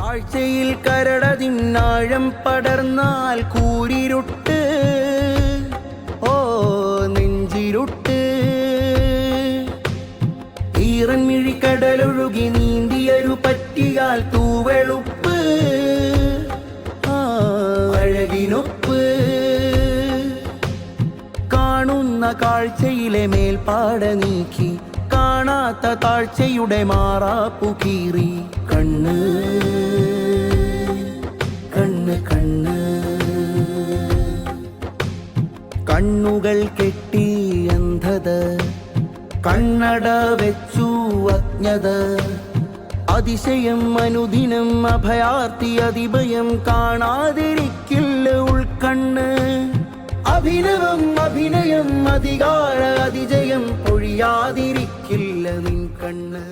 കാഴ്ചയിൽ കരടതിന്നാഴം പടർന്നാൽ കൂരിരുട്ട്, ഓ നെഞ്ചിരുട്ട്. ഈറൻമിഴിക്കടലൊഴുകി നീന്തിയൊരു പറ്റിയാൽ തൂവെളുപ്പ്, അഴകിനൊപ്പ്. കാണുന്ന കാഴ്ചയിലെ മേൽപ്പാട നീക്കി കാണാത്ത താഴ്ചയുടെ മാറാപ്പു കീറി. കണ്ണ് കണ്ണ് കണ്ണ് കണ്ണുകൾ കെട്ടി അന്ധത, കണ്ണട വെച്ചു അജ്ഞത. അതിശയം അനുദിനം അഭയാർത്തി അതിഭയം കാണാതിരിക്കില്ല ഉൾക്കണ്ണ്. അഭിനവം അഭിനയം അധികാര അതിജയം പൊഴിയാതിരിക്കില്ല നിൻ കണ്ണ്.